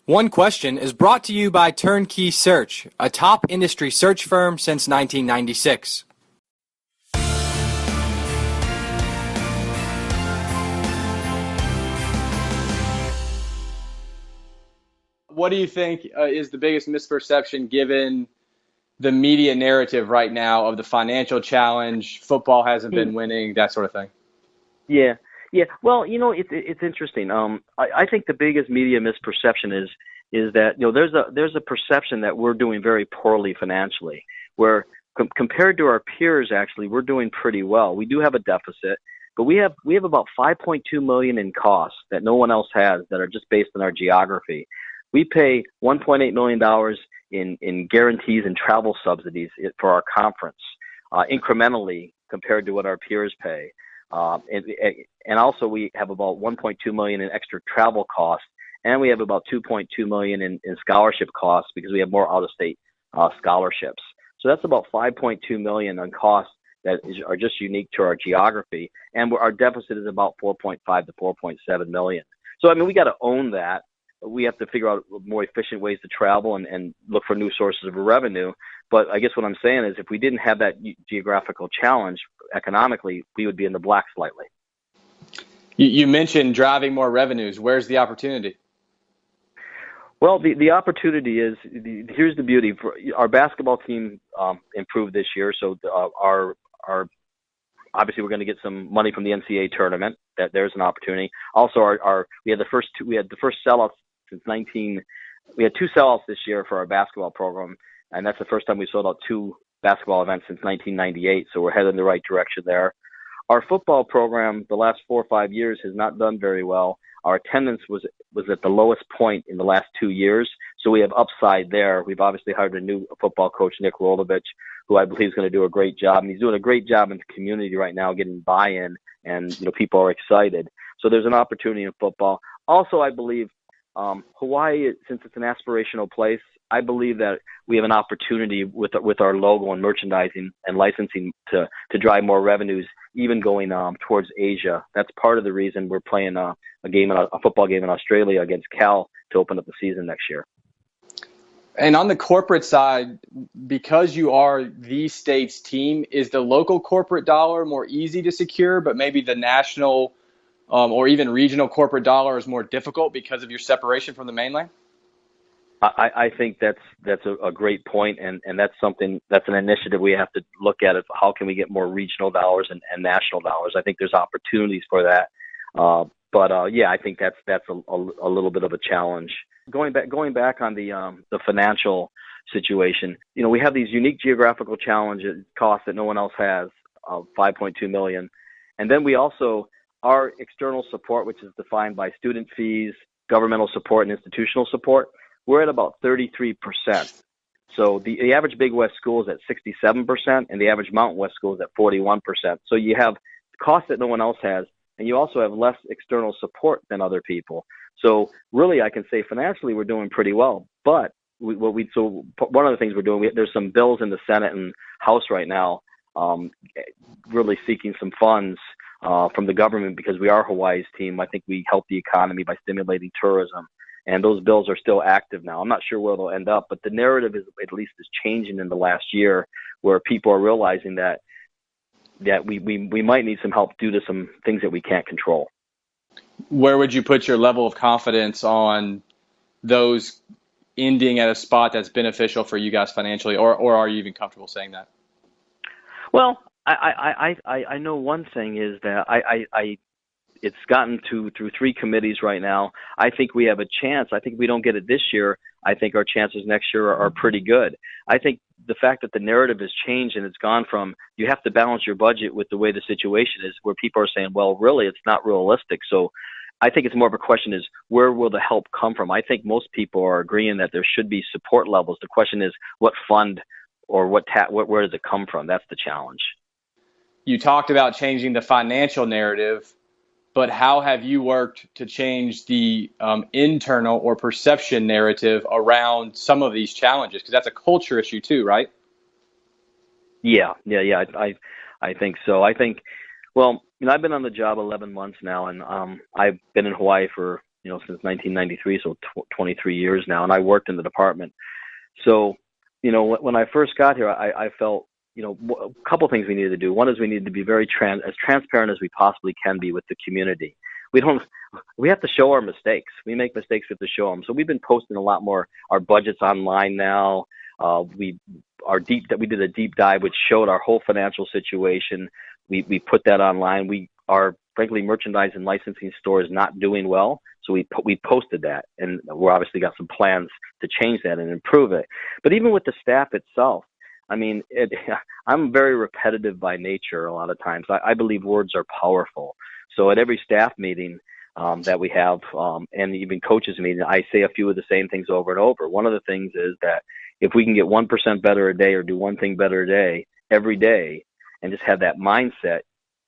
One Question is brought to you by Turnkey Search, a top industry search firm since 1996. What do you think is the biggest misperception given the media narrative right now of the financial challenge, football hasn't been winning, that sort of thing? Yeah. Well, it's interesting. I think the biggest media misperception is that there's a perception that we're doing very poorly financially, where compared to our peers, actually we're doing pretty well. We do have a deficit, but we have about 5.2 million in costs that no one else has that are just based on our geography. We pay $1.8 million in guarantees and travel subsidies for our conference, incrementally compared to what our peers pay. And also we have about 1.2 million in extra travel costs, and we have about 2.2 million in scholarship costs because we have more out-of-state scholarships. So that's about 5.2 million on costs that are just unique to our geography, and our deficit is about 4.5 to 4.7 million. So I mean, we got to own that. We have to figure out more efficient ways to travel and look for new sources of revenue. But I guess what I'm saying is if we didn't have that geographical challenge economically, we would be in the black slightly. You mentioned driving more revenues. Where's the opportunity? Well, the opportunity is, here's the beauty. Our basketball team improved this year, so our obviously we're going to get some money from the NCAA tournament. That there's an opportunity. Also, we had the first sellouts since we had two sellouts this year for our basketball program, and that's the first time we sold out two basketball events since 1998. So we're headed in the right direction there. Our football program, the last 4 or 5 years, has not done very well. Our attendance was at the lowest point in the last 2 years, so we have upside there. We've obviously hired a new football coach, Nick Rolovich, who I believe is going to do a great job. And he's doing a great job in the community right now, getting buy-in, and people are excited. So there's an opportunity in football. Also, I believe Hawaii, since it's an aspirational place, I believe that we have an opportunity with our logo and merchandising and licensing to drive more revenues, even going towards Asia. That's part of the reason we're playing a football game in Australia against Cal to open up the season next year. And on the corporate side, because you are the state's team, is the local corporate dollar more easy to secure, but maybe the national or even regional corporate dollar is more difficult because of your separation from the mainland? I think that's a great point, and that's an initiative we have to look at. How can we get more regional dollars and national dollars? I think there's opportunities for that. Yeah, I think that's a little bit of a challenge. Going back on the financial situation, we have these unique geographical challenges, costs that no one else has, of 5.2 million. And then we also, our external support, which is defined by student fees, governmental support, and institutional support, we're at about 33%. So the average Big West school is at 67%, and the average Mountain West school is at 41%. So you have costs that no one else has, and you also have less external support than other people. So really, I can say financially we're doing pretty well. But one of the things we're doing, there's some bills in the Senate and House right now, really seeking some funds from the government because we are Hawaii's team. I think we help the economy by stimulating tourism. And those bills are still active now. I'm not sure where they'll end up, but the narrative is changing in the last year, where people are realizing that we might need some help due to some things that we can't control. Where would you put your level of confidence on those ending at a spot that's beneficial for you guys financially, or are you even comfortable saying that? Well, I know one thing is that it's gotten through 3 committees right now. I think we have a chance. I think if we don't get it this year, I think our chances next year are pretty good. I think the fact that the narrative has changed and it's gone from you have to balance your budget with the way the situation is, where people are saying, well, really, it's not realistic. So I think it's more of a question is, where will the help come from? I think most people are agreeing that there should be support levels. The question is, what fund or where does it come from? That's the challenge. You talked about changing the financial narrative, but how have you worked to change the internal or perception narrative around some of these challenges? Because that's a culture issue too, right? Yeah. I think so. I think, well, I've been on the job 11 months now, and I've been in Hawaii for since 1993, so 23 years now, and I worked in the department. So, when I first got here, I felt, a couple things we needed to do. One is we needed to be very as transparent as we possibly can be with the community. We have to show our mistakes. We make mistakes, we have to show them. So we've been posting a lot more. Our budget's online now. We did a deep dive which showed our whole financial situation. We put that online. Our frankly merchandise and licensing store is not doing well, so we posted that, and we're obviously got some plans to change that and improve it. But even with the staff itself, I mean, I'm very repetitive by nature a lot of times. I believe words are powerful. So at every staff meeting that we have, and even coaches meeting, I say a few of the same things over and over. One of the things is that if we can get 1% better a day or do one thing better a day, every day, and just have that mindset,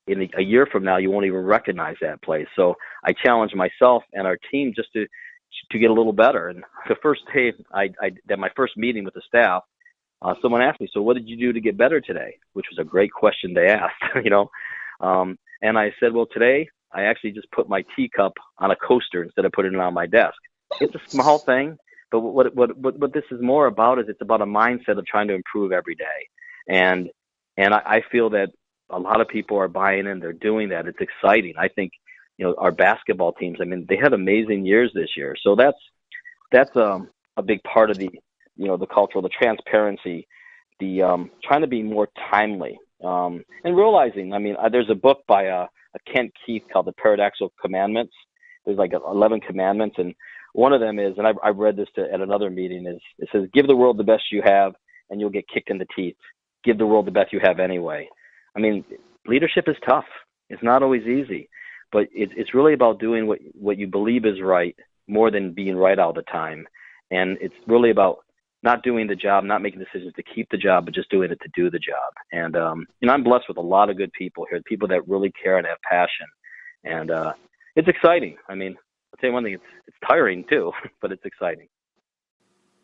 in a year from now, you won't even recognize that place. So I challenge myself and our team just to get a little better. And the first day, at my first meeting with the staff, someone asked me, "So what did you do to get better today?" Which was a great question they asked, And I said, "Well, today I actually just put my teacup on a coaster instead of putting it on my desk." It's a small thing, but what this is more about is it's about a mindset of trying to improve every day. And I feel that a lot of people are buying in. They're doing that. It's exciting. I think, our basketball teams, I mean, they had amazing years this year. So that's a big part of the culture, the transparency, the trying to be more timely, and realizing, I mean, there's a book by a Kent Keith called The Paradoxical Commandments. There's like 11 commandments, and one of them is, and I've read this at another meeting, is it says, "Give the world the best you have, and you'll get kicked in the teeth. Give the world the best you have anyway." I mean, leadership is tough. It's not always easy, but it's really about doing what you believe is right more than being right all the time. And it's really about not doing the job, not making decisions to keep the job, but just doing it to do the job. And, I'm blessed with a lot of good people here, people that really care and have passion. And it's exciting. I mean, I'll tell you one thing, it's tiring too, but it's exciting.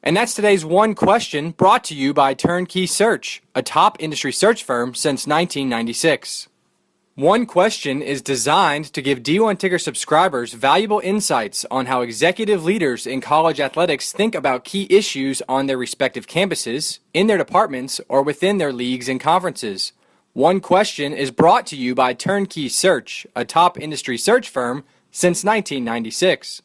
And that's today's One Question, brought to you by Turnkey Search, a top industry search firm since 1996. One Question is designed to give D1 Ticker subscribers valuable insights on how executive leaders in college athletics think about key issues on their respective campuses, in their departments, or within their leagues and conferences. One Question is brought to you by Turnkey Search, a top industry search firm since 1996.